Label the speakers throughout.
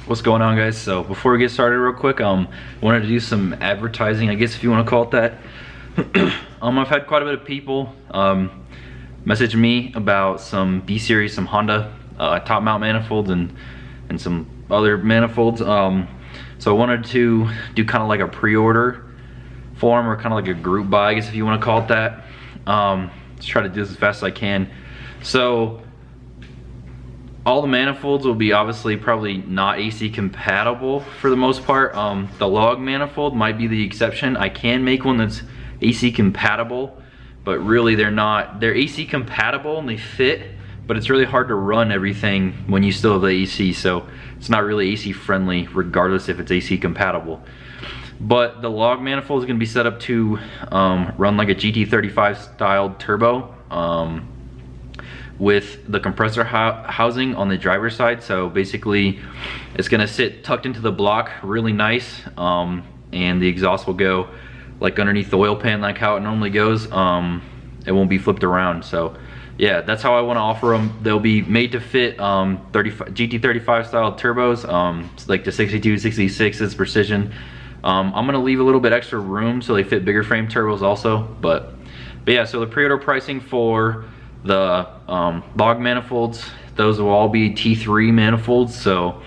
Speaker 1: What's going on, guys? So before we get started real quick, wanted to do some advertising, I guess, if you want to call it that. I've had quite a bit of people message me about some B-Series, some Honda top mount manifolds and some other manifolds. So I wanted to do kind of like a pre-order form, or kind of like a group buy, I guess, if you want to call it that. Let's try to do this as fast as I can. So all the manifolds will be obviously probably not AC compatible for the most part. The log manifold might be the exception. I can make one that's AC compatible, but really they're not. They're AC compatible and they fit, but it's really hard to run everything when you still have the AC, so it's not really AC friendly regardless if it's AC compatible. But the log manifold is going to be set up to run like a GT35 style turbo with the compressor housing on the driver's side. So basically it's going to sit tucked into the block really nice, and the exhaust will go like underneath the oil pan like how it normally goes. It won't be flipped around. So yeah, that's how I want to offer them. They'll be made to fit GT35 style turbos, like the 62, 66 is precision. I'm going to leave a little bit extra room so they fit bigger frame turbos also. But yeah, so the pre-order pricing for the log manifolds, those will all be T3 manifolds, so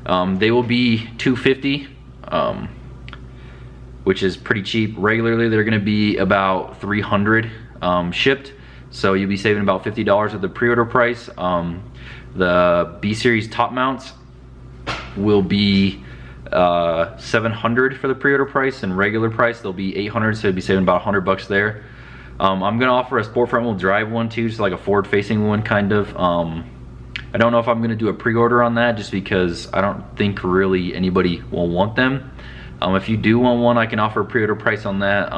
Speaker 1: they will be $250, which is pretty cheap. Regularly they're going to be about $300 shipped, so you'll be saving about $50 of the pre-order price. The B-Series top mounts will be $700 for the pre-order price, and regular price they'll be $800, so you'll be saving about $100 there. I'm gonna offer a sport front wheel drive one too, just like a forward facing one kind of. I don't know if I'm gonna do a pre-order on that, just because I don't think really anybody will want them. If you do want one, I can offer a pre-order price on that,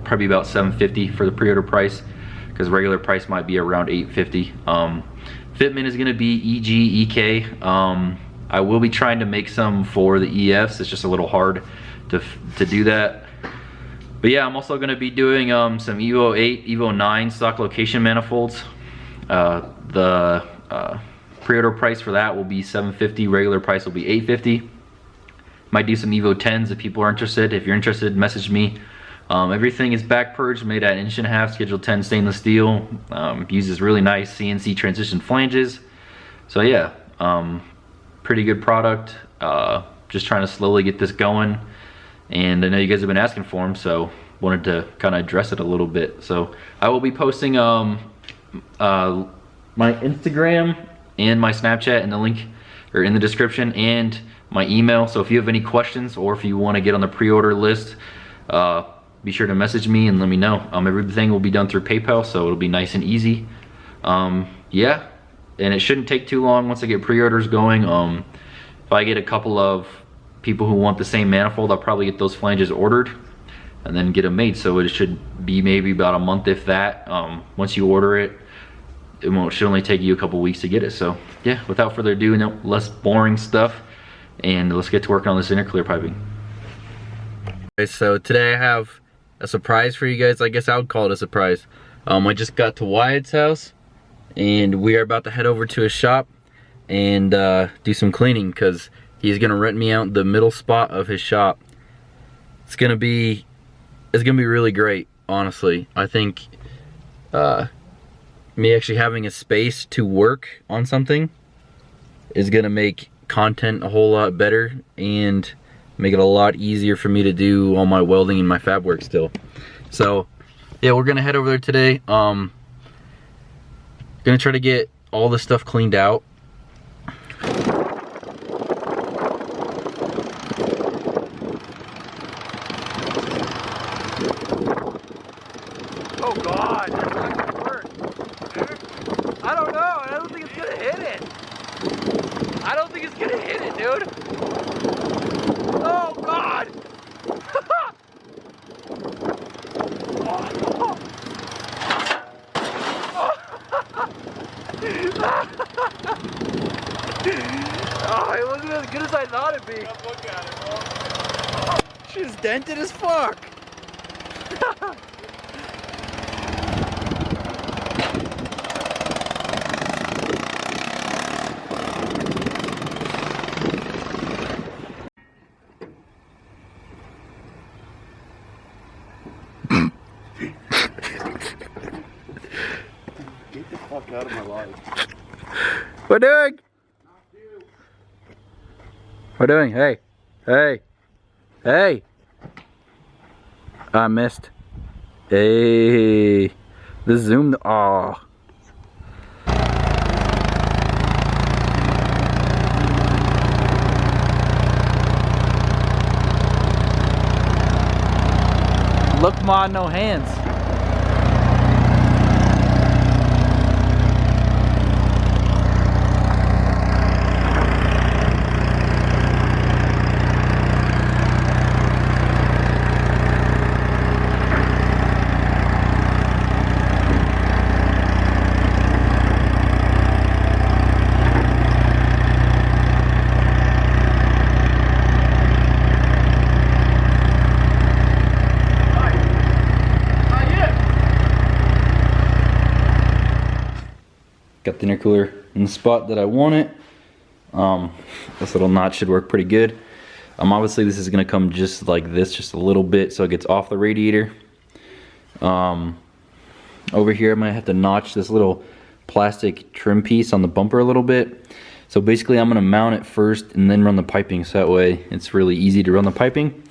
Speaker 1: probably about $750 for the pre-order price, because regular price might be around $850. Fitment is gonna be EG, EK. I will be trying to make some for the EFs. It's just a little hard to do that. But yeah, I'm also going to be doing some Evo 8, Evo 9 stock location manifolds. The pre-order price for that will be $750. Regular price will be $850. Might do some Evo 10s if people are interested. If you're interested, message me. Everything is back purged, made at 1.5 inch, Schedule 10 stainless steel. Uses really nice CNC transition flanges. So yeah, pretty good product. Just trying to slowly get this going. And I know you guys have been asking for them, so wanted to kind of address it a little bit. So I will be posting my Instagram and my Snapchat in the link, or in the description, and my email. So if you have any questions, or if you want to get on the pre-order list, be sure to message me and let me know. Everything will be done through PayPal, so it'll be nice and easy. Yeah, and it shouldn't take too long once I get pre-orders going. If I get a couple of people who want the same manifold, I'll probably get those flanges ordered and then get them made. So it should be maybe about a month, if that. Once you order it, should only take you a couple weeks to get it. So yeah, without further ado, no less boring stuff, and let's get to working on this intercooler piping. Okay, so today I have a surprise for you guys. I guess I would call it a surprise. I just got to Wyatt's house, and we are about to head over to his shop and do some cleaning, because he's gonna rent me out the middle spot of his shop. It's gonna be really great, honestly. I think me actually having a space to work on something is gonna make content a whole lot better and make it a lot easier for me to do all my welding and my fab work still. So yeah, we're gonna head over there today. Gonna try to get all the stuff cleaned out.
Speaker 2: Oh God, that's not gonna work, dude. I don't know. I don't think it's gonna hit it. I don't think it's gonna hit it, dude. Oh God. Oh, it wasn't as good as I thought it'd be. Look at it, bro. She's dented as fuck.
Speaker 1: What doing? What doing? Hey. Hey. Hey. I missed. Hey. The zoom. Oh. Look, ma, no hands. Got the intercooler in the spot that I want it. This little notch should work pretty good. Obviously this is gonna come just like this, just a little bit so it gets off the radiator. Over here I might have to notch this little plastic trim piece on the bumper a little bit. So basically I'm gonna mount it first and then run the piping, so that way it's really easy to run the piping.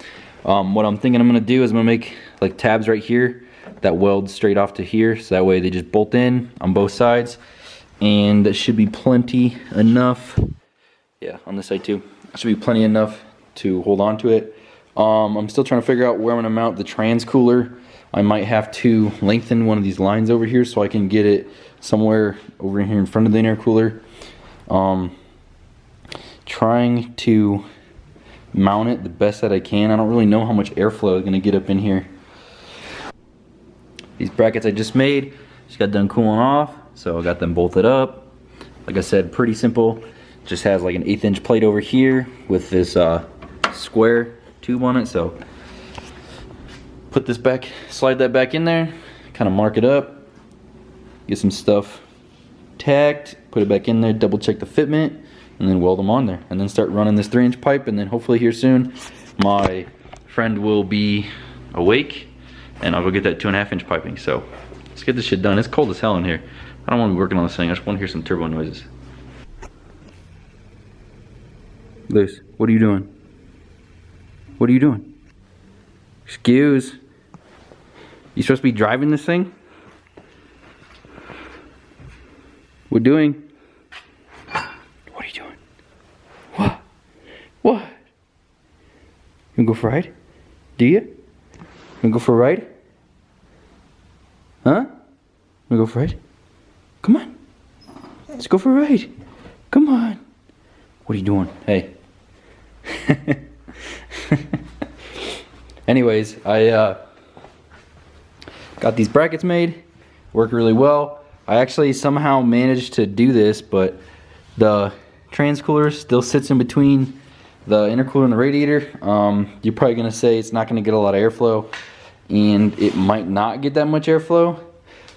Speaker 1: What I'm thinking I'm gonna do is I'm gonna make like tabs right here that weld straight off to here, so that way they just bolt in on both sides. And that should be plenty enough. Yeah, on this side too. That should be plenty enough to hold on to it. I'm still trying to figure out where I'm gonna mount the trans cooler. I might have to lengthen one of these lines over here so I can get it somewhere over here in front of the intercooler. Trying to mount it the best that I can. I don't really know how much airflow is gonna get up in here. These brackets I just made, just got done cooling off. So I got them bolted up. Like I said, pretty simple. Just has like an 1/8 inch plate over here with this square tube on it. So put this back, slide that back in there, kind of mark it up, get some stuff tacked, put it back in there, double check the fitment, and then weld them on there. And then start running this 3-inch pipe, and then hopefully here soon, my friend will be awake and I'll go get that 2.5 inch piping. So let's get this shit done. It's cold as hell in here. I don't want to be working on this thing. I just want to hear some turbo noises. Luce, what are you doing? What are you doing? Excuse. You supposed to be driving this thing? We're doing. What are you doing? What? What? You wanna go for a ride? Do you? You wanna go for a ride? Huh? You wanna go for a ride? Come on. Let's go for a ride. Come on. What are you doing? Hey. Anyways, I got these brackets made. Work really well. I actually somehow managed to do this, but the trans cooler still sits in between the intercooler and the radiator. You're probably gonna say it's not gonna get a lot of airflow, and it might not get that much airflow.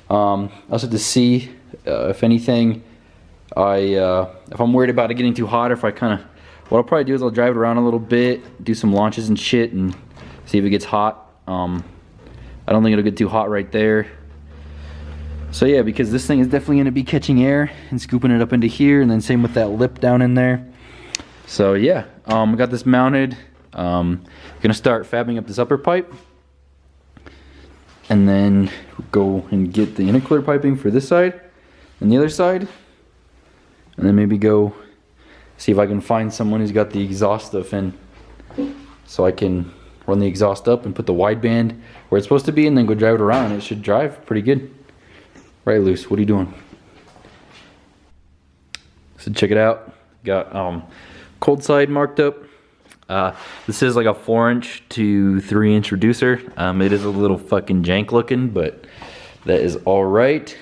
Speaker 1: I also have to see if anything, if I'm worried about it getting too hot, or if I kind of, what I'll probably do is I'll drive it around a little bit, do some launches and shit, and see if it gets hot. I don't think it'll get too hot right there. So yeah, because this thing is definitely going to be catching air and scooping it up into here, and then same with that lip down in there. So yeah, I got this mounted. Gonna start fabbing up this upper pipe, and then go and get the intercooler piping for this side and the other side, and then maybe go see if I can find someone who's got the exhaust stuff in, so I can run the exhaust up and put the wideband where it's supposed to be, and then go drive it around. It should drive pretty good. Right, Luce, what are you doing? So check it out. Got cold side marked up. This is like a 4-inch to 3-inch reducer. It is a little fucking jank looking, but that is all right.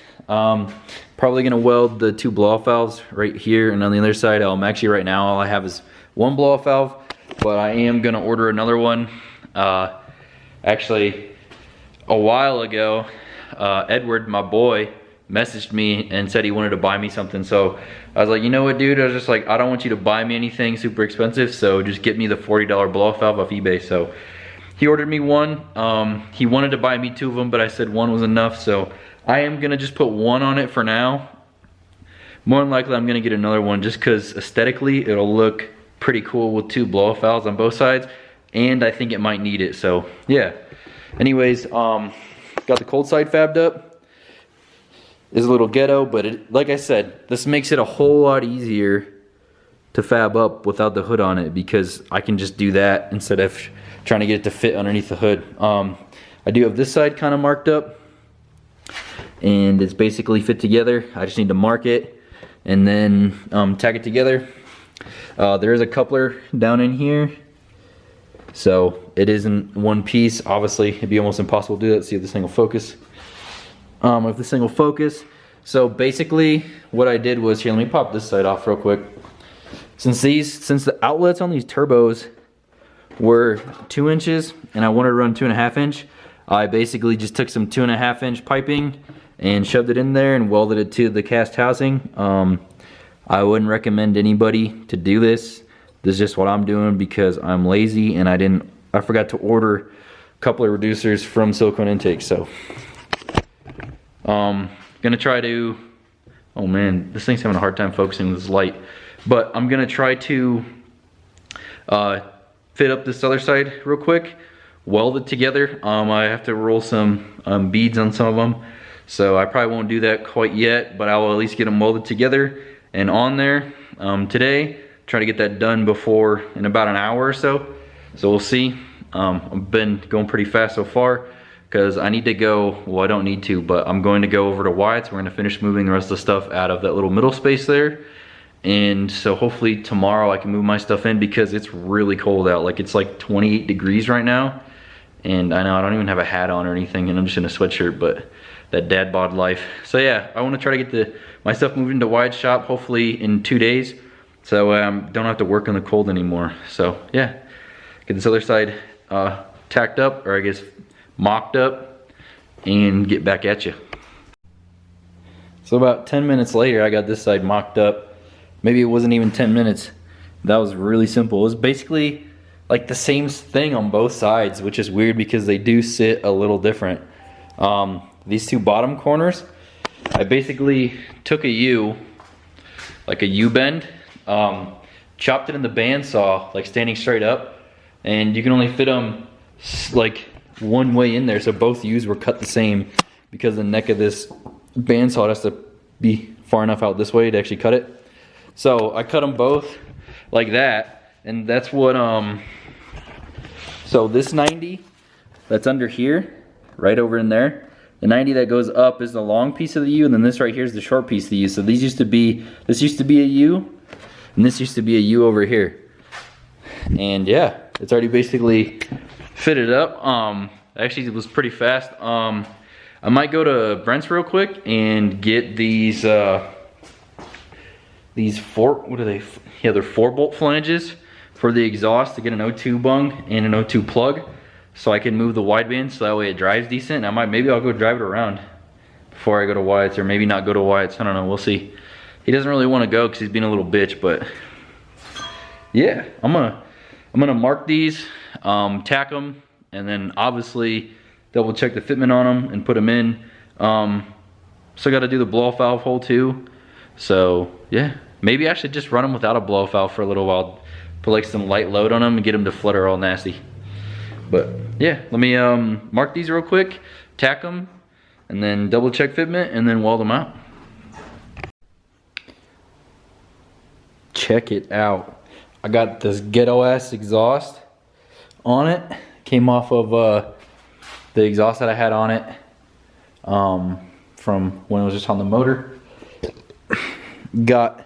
Speaker 1: Probably gonna weld the 2 blow-off valves right here, and on the other side, actually right now all I have is 1 blow-off valve, but I am gonna order another one. Actually, a while ago, Edward, my boy, messaged me and said he wanted to buy me something. So I was like, you know what, dude? I was just like, I don't want you to buy me anything super expensive, so just get me the $40 blow-off valve off eBay. So he ordered me one. He wanted to buy me 2 of them, but I said 1 was enough. So I am gonna just put 1 on it for now. more than likely I'm gonna get another one just because aesthetically it'll look pretty cool with 2 blow-off valves on both sides, and I think it might need it. So yeah. Anyways, got the cold side fabbed up. It's a little ghetto, but like I said, this makes it a whole lot easier to fab up without the hood on it, because I can just do that instead of trying to get it to fit underneath the hood. I do have this side kind of marked up, and it's basically fit together. I just need to mark it and then tack it together. There is a coupler down in here, so it isn't one piece. Obviously it'd be almost impossible to do that. See if this thing will focus. If this thing will focus. So basically what I did was, here, let me pop this side off real quick. Since the outlets on these turbos were 2 inches and I wanted to run 2.5 inch, I basically just took some 2.5 inch piping and shoved it in there and welded it to the cast housing. I wouldn't recommend anybody to do this. This is just what I'm doing because I'm lazy and I forgot to order a couple of reducers from Silicone Intake. So gonna try to, oh man, this thing's having a hard time focusing with this light, but I'm gonna try to fit up this other side real quick, weld it together. I have to roll some beads on some of them, so I probably won't do that quite yet, but I will at least get them welded together and on there today. Try to get that done in about an hour or so. So we'll see. I've been going pretty fast so far because I need to go, well, I don't need to, but I'm going to go over to Wyatt's. We're gonna finish moving the rest of the stuff out of that little middle space there. And so hopefully tomorrow I can move my stuff in because it's really cold out. Like, it's like 28 degrees right now. And I know I don't even have a hat on or anything, and I'm just in a sweatshirt, but that dad bod life. So yeah, I want to try to get my stuff moved into Wyatt's shop hopefully in 2 days, so don't have to work in the cold anymore. So yeah, get this other side tacked up, or I guess mocked up, and get back at you. So about 10 minutes later, I got this side mocked up. Maybe it wasn't even 10 minutes. That was really simple. It was basically like the same thing on both sides, which is weird because they do sit a little different. These 2 bottom corners, I basically took a U, like a U-bend, chopped it in the bandsaw, like standing straight up, and you can only fit them like one way in there, so both U's were cut the same because the neck of this bandsaw has to be far enough out this way to actually cut it. So I cut them both like that, and that's what, so this 90 that's under here, right over in there, the 90 that goes up is the long piece of the U, and then this right here is the short piece of the U. So these used to be, this used to be a U, and this used to be a U over here. And yeah, it's already basically fitted up. Actually, it was pretty fast. I might go to Brent's real quick and get these 4, what are they? Yeah, they're 4-bolt flanges for the exhaust to get an O2 bung and an O2 plug, so I can move the wideband so that way it drives decent. Maybe I'll go drive it around before I go to Wyatt's, or maybe not go to Wyatt's. I don't know, we'll see. He doesn't really want to go because he's being a little bitch, but yeah, I'm gonna mark these, tack them, and then obviously double check the fitment on them and put them in. Still got to do the blow-off valve hole too. So yeah, maybe I should just run them without a blow-off valve for a little while. Put like some light load on them and get them to flutter all nasty. But yeah, let me mark these real quick, tack them, and then double check fitment, and then weld them out. Check it out. I got this ghetto ass exhaust on it. Came off of the exhaust that I had on it from when it was just on the motor. Got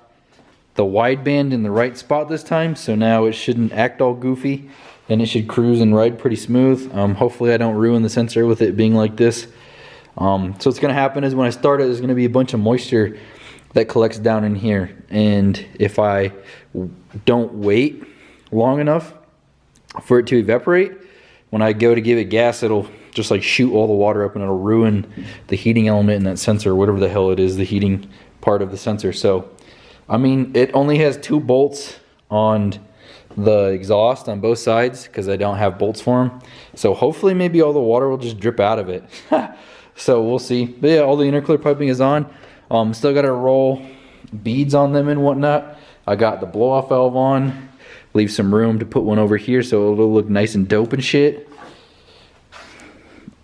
Speaker 1: the wideband in the right spot this time, so now it shouldn't act all goofy and it should cruise and ride pretty smooth. Hopefully I don't ruin the sensor with it being like this. So what's gonna happen is when I start it, there's gonna be a bunch of moisture that collects down in here, and if I don't wait long enough for it to evaporate, when I go to give it gas, it'll just like shoot all the water up and it'll ruin the heating element in that sensor, whatever the hell it is, the heating part of the sensor. So I mean, it only has 2 bolts on the exhaust on both sides because I don't have bolts for them. So hopefully maybe all the water will just drip out of it. So we'll see. But yeah, all the intercooler piping is on. Still got to roll beads on them and whatnot. I got the blow off valve on, leave some room to put one over here so it'll look nice and dope and shit.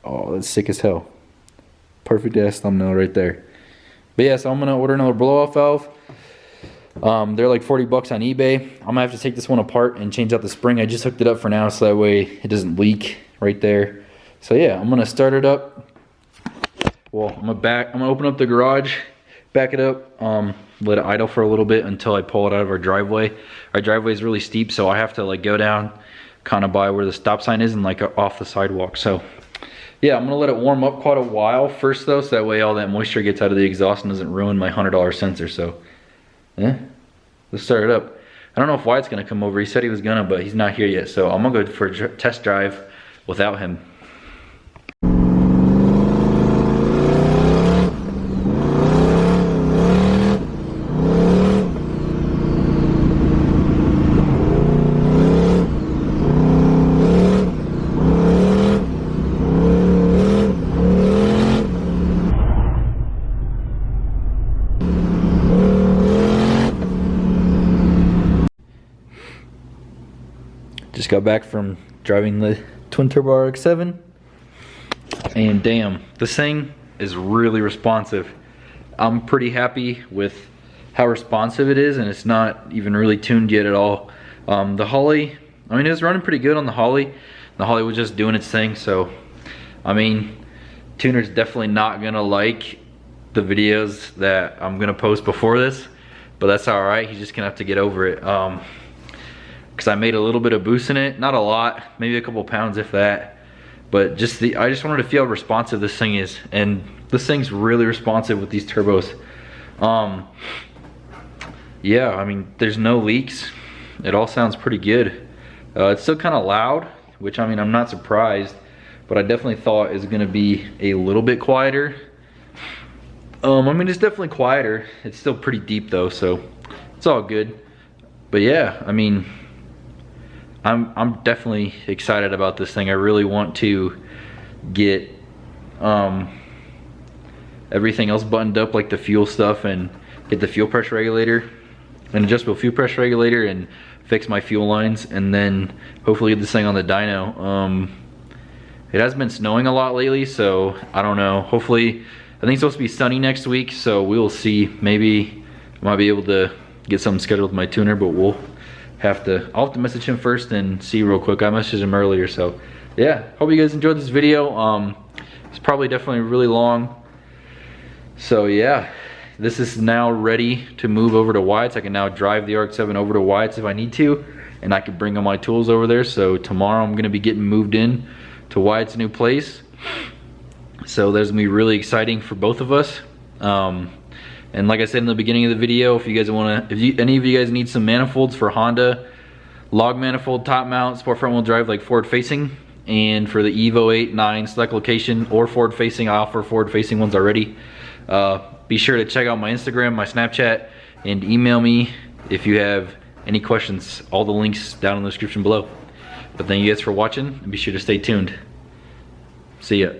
Speaker 1: Oh, that's sick as hell. Perfect ass thumbnail right there. But yeah, so I'm gonna order another blow off valve. They're like 40 bucks on eBay. I'm gonna have to take this one apart and change out the spring. I just hooked it up for now so that way it doesn't leak right there. So yeah, I'm gonna start it up. Well, I'm gonna open up the garage, back it up, let it idle for a little bit until I pull it out of our driveway. Our driveway is really steep, so I have to like go down kind of by where the stop sign is and like off the sidewalk. So yeah, I'm gonna let it warm up quite a while first though, so that way all that moisture gets out of the exhaust and doesn't ruin my $100 sensor. So yeah, let's start it up. I don't know if Wyatt's gonna come over. He said he was gonna, but he's not here yet. So I'm gonna go for a test drive without him. Just got back from driving the twin turbo RX-7, and damn, this thing is really responsive. I'm pretty happy with how responsive it is, and it's not even really tuned yet at all. The Holly, I mean, it was running pretty good on the Holly. The Holly was just doing its thing, so I mean, tuner's definitely not gonna like the videos that I'm gonna post before this, but that's all right. He's just gonna have to get over it. Because I made a little bit of boost in it, not a lot, maybe a couple pounds if that, but just I just wanted to feel how responsive this thing is, and this thing's really responsive with these turbos. Yeah, I mean, there's no leaks. It all sounds pretty good. It's still kind of loud, which I mean, I'm not surprised, but I definitely thought it was gonna be a little bit quieter. I mean, it's definitely quieter. It's still pretty deep though, so it's all good. But yeah, I mean, I'm definitely excited about this thing. I really want to get everything else buttoned up, like the fuel stuff, and get the fuel pressure regulator, an adjustable fuel pressure regulator, and fix my fuel lines, and then hopefully get this thing on the dyno. It has been snowing a lot lately, so I don't know. Hopefully, I think it's supposed to be sunny next week, so we will see. Maybe I might be able to get something scheduled with my tuner, but I'll have to message him first and see real quick. I messaged him earlier, so yeah, hope you guys enjoyed this video. It's probably definitely really long, so yeah, this is now ready to move over to Wyatt's. I can now drive the RX-7 over to Wyatt's if I need to, and I can bring all my tools over there. So tomorrow I'm gonna be getting moved in to Wyatt's new place, so that's gonna be really exciting for both of us. And like I said in the beginning of the video, if you guys any of you guys need some manifolds for Honda, log manifold, top mount, sport front wheel drive, like forward facing, and for the Evo 8, 9 select location or forward facing, I offer forward facing ones already. Be sure to check out my Instagram, my Snapchat, and email me if you have any questions. All the links down in the description below. But thank you guys for watching, and be sure to stay tuned. See ya.